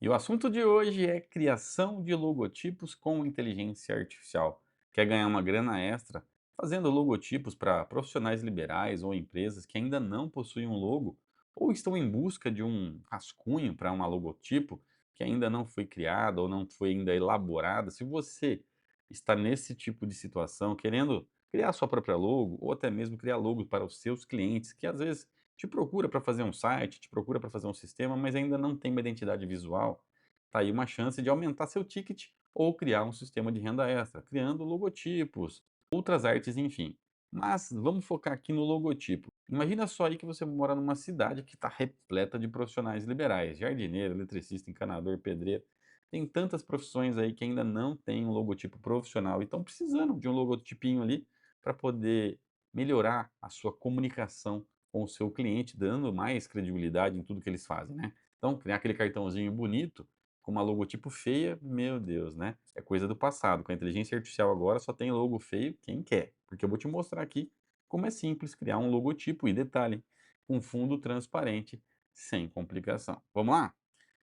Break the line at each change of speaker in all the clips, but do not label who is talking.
E o assunto de hoje é criação de logotipos com inteligência artificial. Quer ganhar uma grana extra fazendo logotipos para profissionais liberais ou empresas que ainda não possuem um logo ou estão em busca de um rascunho para uma logotipo que ainda não foi criada ou não foi ainda elaborada. Se você está nesse tipo de situação, querendo criar sua própria logo ou até mesmo criar logo para os seus clientes, que às vezes te procura para fazer um site, te procura para fazer um sistema, mas ainda não tem uma identidade visual, tá aí uma chance de aumentar seu ticket ou criar um sistema de renda extra, criando logotipos, outras artes, enfim. Mas vamos focar aqui no logotipo. Imagina só aí que você mora numa cidade que está repleta de profissionais liberais, jardineiro, eletricista, encanador, pedreiro. Tem tantas profissões aí que ainda não tem um logotipo profissional e estão precisando de um logotipinho ali para poder melhorar a sua comunicação com o seu cliente, dando mais credibilidade em tudo que eles fazem, né. Então, criar aquele cartãozinho bonito, com uma logotipo feia, meu Deus, né, é coisa do passado. Com a inteligência artificial agora só tem logo feio quem quer, porque eu vou te mostrar aqui como é simples criar um logotipo e detalhe, com fundo transparente, sem complicação. Vamos lá?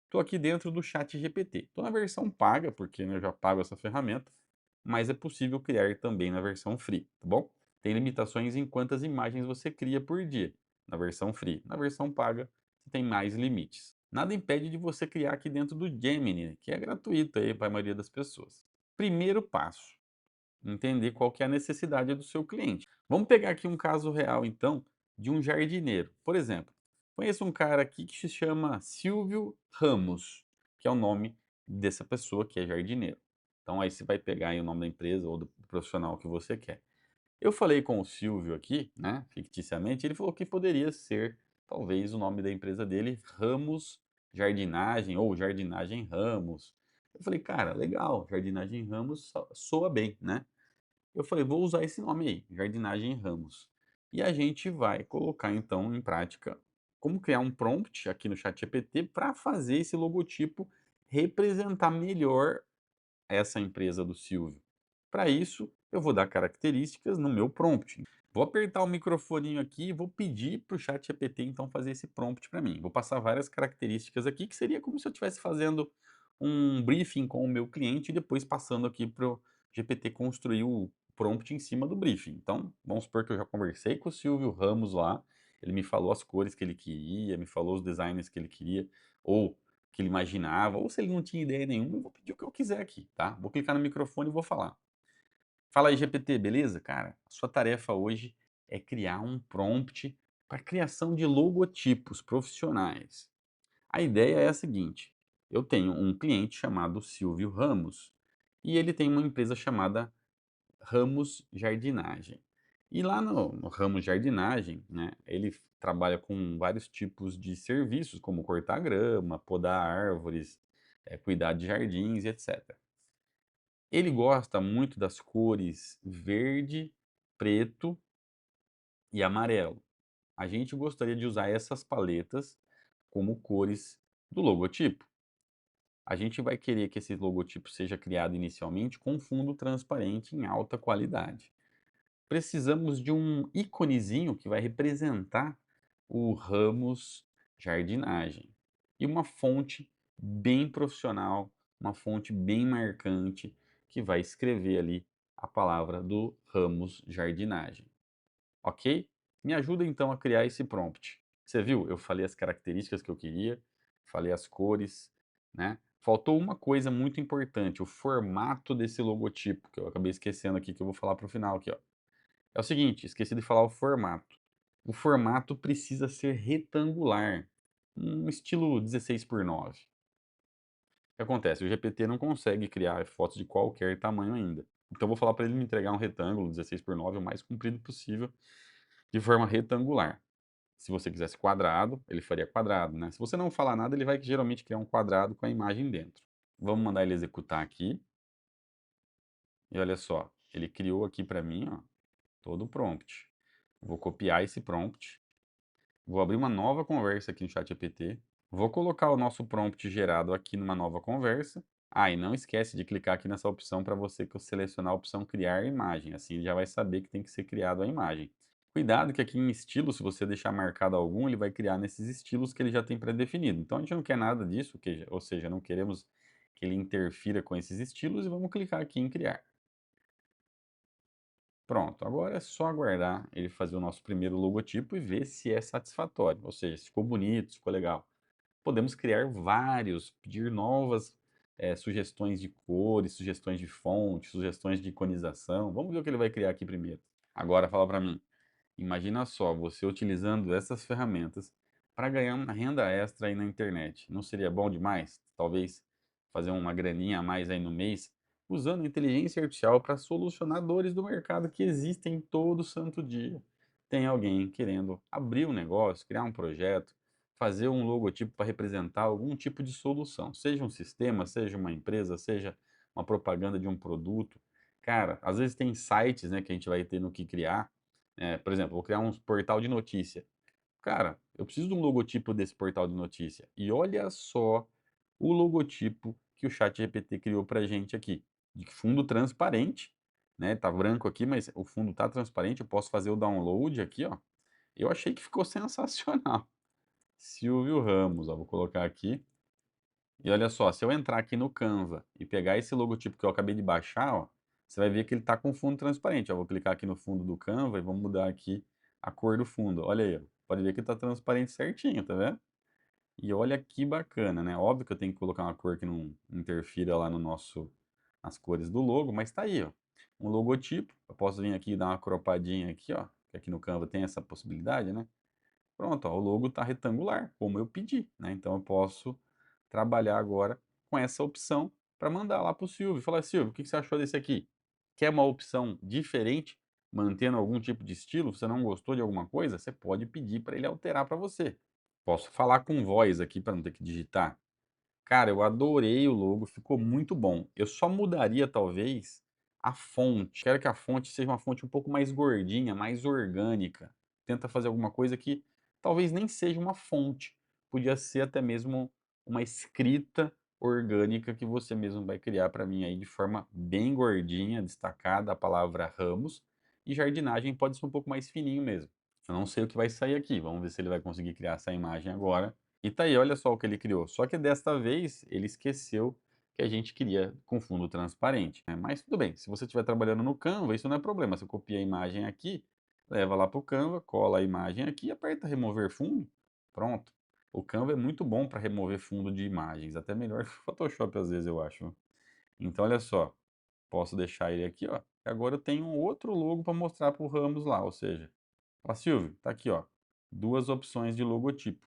Estou aqui dentro do Chat GPT. Estou na versão paga, porque, né, eu já pago essa ferramenta, mas é possível criar também na versão free, tá bom? Tem limitações em quantas imagens você cria por dia, na versão free. Na versão paga, você tem mais limites. Nada impede de você criar aqui dentro do Gemini, que é gratuito aí para a maioria das pessoas. Primeiro passo, entender qual que é a necessidade do seu cliente. Vamos pegar aqui um caso real, então, de um jardineiro. Por exemplo, conheço um cara aqui que se chama Silvio Ramos, que é o nome dessa pessoa que é jardineiro. Então aí você vai pegar aí o nome da empresa ou do profissional que você quer. Eu falei com o Silvio aqui, né, ficticiamente, ele falou que poderia ser, talvez, o nome da empresa dele, Ramos Jardinagem ou Jardinagem Ramos. Eu falei, cara, legal, Jardinagem Ramos soa bem, né? Eu falei: "Vou usar esse nome aí, Jardinagem Ramos". E a gente vai colocar então em prática como criar um prompt aqui no ChatGPT para fazer esse logotipo representar melhor essa empresa do Silvio. Para isso, eu vou dar características no meu prompt. Vou apertar o microfoninho aqui e vou pedir para o ChatGPT então fazer esse prompt para mim. Vou passar várias características aqui que seria como se eu estivesse fazendo um briefing com o meu cliente e depois passando aqui para o GPT construir o prompt em cima do briefing. Então, vamos supor que eu já conversei com o Silvio Ramos lá, ele me falou as cores que ele queria, me falou os designs que ele queria, ou que ele imaginava, ou se ele não tinha ideia nenhuma, eu vou pedir o que eu quiser aqui, tá? Vou clicar no microfone e vou falar. Fala aí, GPT, beleza? Cara, a sua tarefa hoje é criar um prompt para criação de logotipos profissionais. A ideia é a seguinte: eu tenho um cliente chamado Silvio Ramos e ele tem uma empresa chamada Ramos Jardinagem. E lá no Ramos Jardinagem, né, ele trabalha com vários tipos de serviços, como cortar grama, podar árvores, cuidar de jardins e etc. Ele gosta muito das cores verde, preto e amarelo. A gente gostaria de usar essas paletas como cores do logotipo. A gente vai querer que esse logotipo seja criado inicialmente com fundo transparente em alta qualidade. Precisamos de um iconezinho que vai representar o ramos jardinagem. E uma fonte bem profissional, uma fonte bem marcante, que vai escrever ali a palavra do ramos jardinagem. Ok? Me ajuda então a criar esse prompt. Você viu? Eu falei as características que eu queria, falei as cores, né? Faltou uma coisa muito importante, o formato desse logotipo, que eu acabei esquecendo aqui, que eu vou falar para o final aqui, ó. É o seguinte, esqueci de falar o formato. O formato precisa ser retangular, um estilo 16:9. O que acontece? O GPT não consegue criar fotos de qualquer tamanho ainda. Então eu vou falar para ele me entregar um retângulo 16:9 o mais comprido possível, de forma retangular. Se você quisesse quadrado, ele faria quadrado, né? Se você não falar nada, ele vai geralmente criar um quadrado com a imagem dentro. Vamos mandar ele executar aqui. E olha só, ele criou aqui para mim, ó, todo o prompt. Vou copiar esse prompt. Vou abrir uma nova conversa aqui no ChatGPT. Vou colocar o nosso prompt gerado aqui numa nova conversa. Ah, e não esquece de clicar aqui nessa opção para você selecionar a opção criar imagem. Assim ele já vai saber que tem que ser criado a imagem. Cuidado que aqui em estilo, se você deixar marcado algum, ele vai criar nesses estilos que ele já tem pré-definido. Então a gente não quer nada disso, ou seja, não queremos que ele interfira com esses estilos e vamos clicar aqui em criar. Pronto, agora é só aguardar ele fazer o nosso primeiro logotipo e ver se é satisfatório, ou seja, se ficou bonito, se ficou legal. Podemos criar vários, pedir novas sugestões de cores, sugestões de fonte, sugestões de iconização. Vamos ver o que ele vai criar aqui primeiro. Agora fala para mim. Imagina só, você utilizando essas ferramentas para ganhar uma renda extra aí na internet. Não seria bom demais? Talvez fazer uma graninha a mais aí no mês, usando inteligência artificial para solucionar dores do mercado que existem todo santo dia. Tem alguém querendo abrir um negócio, criar um projeto, fazer um logotipo para representar algum tipo de solução, seja um sistema, seja uma empresa, seja uma propaganda de um produto. Cara, às vezes tem sites, né, que a gente vai ter no que criar, por exemplo, vou criar um portal de notícia. Cara, eu preciso de um logotipo desse portal de notícia. E olha só o logotipo que o ChatGPT criou pra gente aqui. De fundo transparente, né? Tá branco aqui, mas o fundo tá transparente. Eu posso fazer o download aqui, ó. Eu achei que ficou sensacional. Silvio Ramos, ó, vou colocar aqui. E olha só, se eu entrar aqui no Canva e pegar esse logotipo que eu acabei de baixar, ó, você vai ver que ele está com fundo transparente. Eu vou clicar aqui no fundo do Canva e vamos mudar aqui a cor do fundo. Olha aí, ó. Pode ver que está transparente certinho, tá vendo? E olha que bacana, né? Óbvio que eu tenho que colocar uma cor que não interfira lá no nosso, nas cores do logo, mas tá aí, ó. Um logotipo. Eu posso vir aqui e dar uma cropadinha aqui, ó. Que aqui no Canva tem essa possibilidade, né? Pronto, ó, o logo está retangular, como eu pedi, né? Então eu posso trabalhar agora com essa opção para mandar lá para o Silvio. Falar, Silvio, o que que você achou desse aqui? Quer uma opção diferente, mantendo algum tipo de estilo? Você não gostou de alguma coisa? Você pode pedir para ele alterar para você. Posso falar com voz aqui para não ter que digitar. Cara, eu adorei o logo, ficou muito bom. Eu só mudaria talvez a fonte. Quero que a fonte seja uma fonte um pouco mais gordinha, mais orgânica. Tenta fazer alguma coisa que talvez nem seja uma fonte. Podia ser até mesmo uma escrita orgânica que você mesmo vai criar para mim aí de forma bem gordinha, destacada a palavra ramos. E jardinagem pode ser um pouco mais fininho mesmo. Eu não sei o que vai sair aqui. Vamos ver se ele vai conseguir criar essa imagem agora. E tá aí, olha só o que ele criou. Só que desta vez ele esqueceu que a gente queria com fundo transparente, né? Mas tudo bem, se você estiver trabalhando no Canva, isso não é problema. Você copia a imagem aqui, leva lá para o Canva, cola a imagem aqui, aperta remover fundo, pronto. O Canva é muito bom para remover fundo de imagens, até melhor que o Photoshop às vezes eu acho. Então olha só, posso deixar ele aqui, ó. E agora eu tenho um outro logo para mostrar para o Ramos lá, ou seja, ó, Silvio, tá aqui, ó, duas opções de logotipo.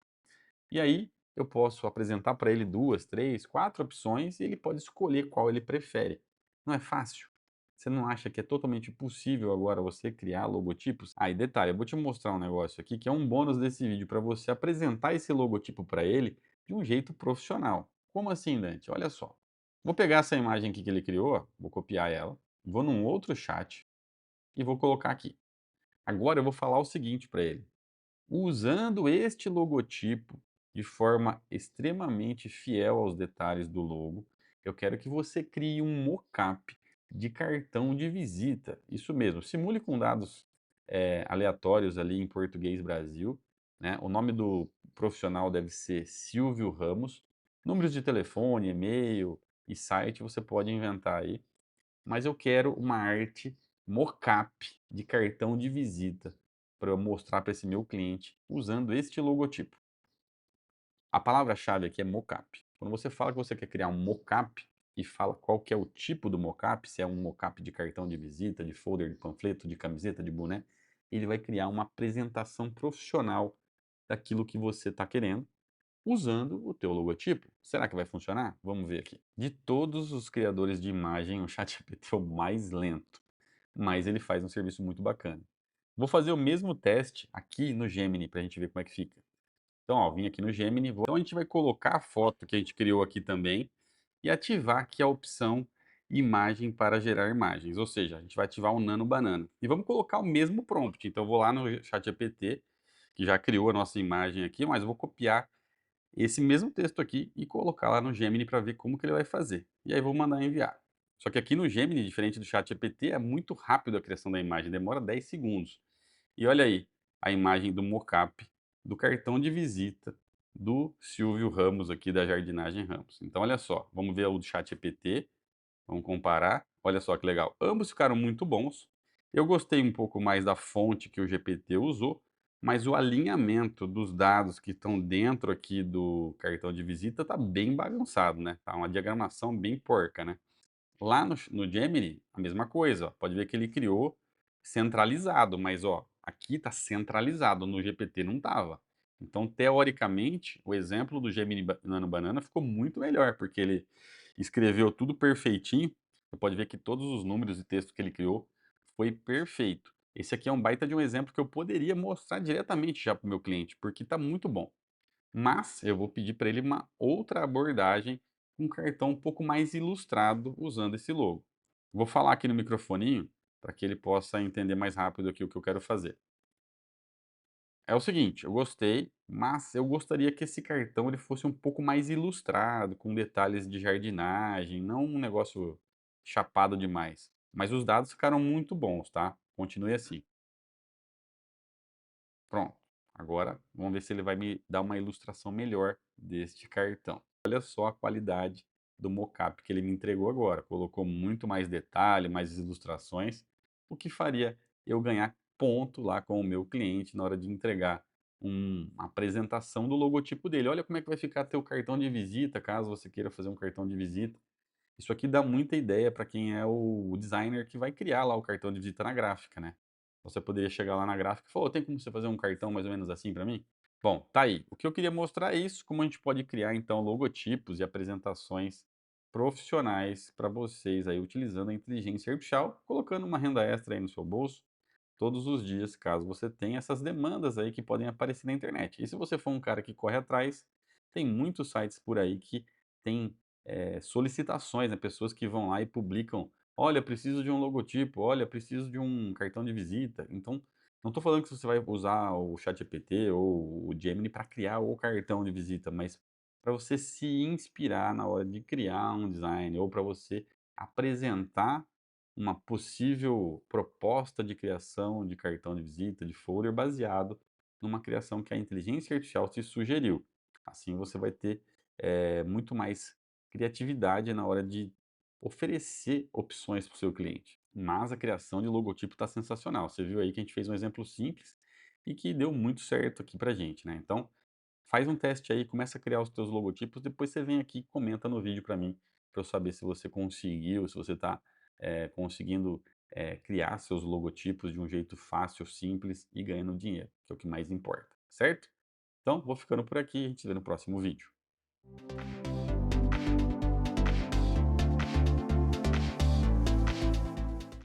E aí eu posso apresentar para ele 2, 3, 4 opções e ele pode escolher qual ele prefere. Não é fácil? Você não acha que é totalmente possível agora você criar logotipos? Ah, e detalhe, eu vou te mostrar um negócio aqui que é um bônus desse vídeo para você apresentar esse logotipo para ele de um jeito profissional. Como assim, Dante? Olha só. Vou pegar essa imagem aqui que ele criou, ó, vou copiar ela, vou num outro chat e vou colocar aqui. Agora eu vou falar o seguinte para ele. Usando este logotipo de forma extremamente fiel aos detalhes do logo, eu quero que você crie um mockup de cartão de visita. Isso mesmo, simule com dados aleatórios ali em português Brasil, né? O nome do profissional deve ser Silvio Ramos. Números de telefone, e-mail e site você pode inventar aí, mas eu quero uma arte mockup de cartão de visita para eu mostrar para esse meu cliente usando este logotipo. A palavra-chave aqui é mockup. Quando você fala que você quer criar um mockup e fala qual que é o tipo do mockup, se é um mockup de cartão de visita, de folder, de panfleto, de camiseta, de boné, ele vai criar uma apresentação profissional daquilo que você está querendo usando o teu logotipo. Será que vai funcionar? Vamos ver aqui. De todos os criadores de imagem, o ChatGPT é o mais lento, mas ele faz um serviço muito bacana. Vou fazer o mesmo teste aqui no Gemini para a gente ver como é que fica. Então, ó, vim aqui no Gemini, então a gente vai colocar a foto que a gente criou aqui também e ativar aqui a opção imagem para gerar imagens, ou seja, a gente vai ativar o Nano Banana. E vamos colocar o mesmo prompt. Então, eu vou lá no ChatGPT, que já criou a nossa imagem aqui, mas eu vou copiar esse mesmo texto aqui e colocar lá no Gemini para ver como que ele vai fazer. E aí vou mandar enviar. Só que aqui no Gemini, diferente do ChatGPT, é muito rápido a criação da imagem, demora 10 segundos. E olha aí, a imagem do mockup do cartão de visita do Silvio Ramos aqui da Jardinagem Ramos. Então olha só, vamos ver o do ChatGPT, vamos comparar, olha só que legal. Ambos ficaram muito bons. Eu gostei um pouco mais da fonte que o GPT usou, mas o alinhamento dos dados que estão dentro aqui do cartão de visita tá bem bagunçado, né? Tá uma diagramação bem porca, né? Lá no Gemini, a mesma coisa, ó, pode ver que ele criou centralizado, mas ó, aqui está centralizado, no GPT não estava. Então, teoricamente, o exemplo do Gemini Nano Banana ficou muito melhor, porque ele escreveu tudo perfeitinho. Você pode ver que todos os números e textos que ele criou foi perfeito. Esse aqui é um baita de um exemplo que eu poderia mostrar diretamente já para o meu cliente, porque está muito bom. Mas eu vou pedir para ele uma outra abordagem, um cartão um pouco mais ilustrado usando esse logo. Vou falar aqui no microfoninho para que ele possa entender mais rápido aqui o que eu quero fazer. É o seguinte, eu gostei, mas eu gostaria que esse cartão ele fosse um pouco mais ilustrado, com detalhes de jardinagem, não um negócio chapado demais. Mas os dados ficaram muito bons, tá? Continue assim. Pronto. Agora, vamos ver se ele vai me dar uma ilustração melhor deste cartão. Olha só a qualidade do mockup que ele me entregou agora. Colocou muito mais detalhe, mais ilustrações, o que faria eu ganhar ponto lá com o meu cliente na hora de entregar uma apresentação do logotipo dele. Olha como é que vai ficar teu cartão de visita, caso você queira fazer um cartão de visita. Isso aqui dá muita ideia para quem é o designer que vai criar lá o cartão de visita na gráfica, né. Você poderia chegar lá na gráfica e falar: "Ô, tem como você fazer um cartão mais ou menos assim para mim?". Bom, tá aí. O que eu queria mostrar é isso, como a gente pode criar então logotipos e apresentações profissionais para vocês aí utilizando a inteligência artificial, colocando uma renda extra aí no seu bolso todos os dias, caso você tenha essas demandas aí que podem aparecer na internet. E se você for um cara que corre atrás, tem muitos sites por aí que têm solicitações, né? Pessoas que vão lá e publicam: olha, preciso de um logotipo, olha, preciso de um cartão de visita. Então, não estou falando que você vai usar o ChatGPT ou o Gemini para criar o cartão de visita, mas para você se inspirar na hora de criar um design ou para você apresentar uma possível proposta de criação de cartão de visita, de folder, baseado numa criação que a inteligência artificial te sugeriu. Assim você vai ter muito mais criatividade na hora de oferecer opções para o seu cliente. Mas a criação de logotipo está sensacional. Você viu aí que a gente fez um exemplo simples e que deu muito certo aqui para gente, né? Então, faz um teste aí, começa a criar os teus logotipos, depois você vem aqui e comenta no vídeo para mim, para eu saber se você conseguiu, se você está conseguindo criar seus logotipos de um jeito fácil, simples e ganhando dinheiro, que é o que mais importa, certo? Então, vou ficando por aqui, a gente se vê no próximo vídeo.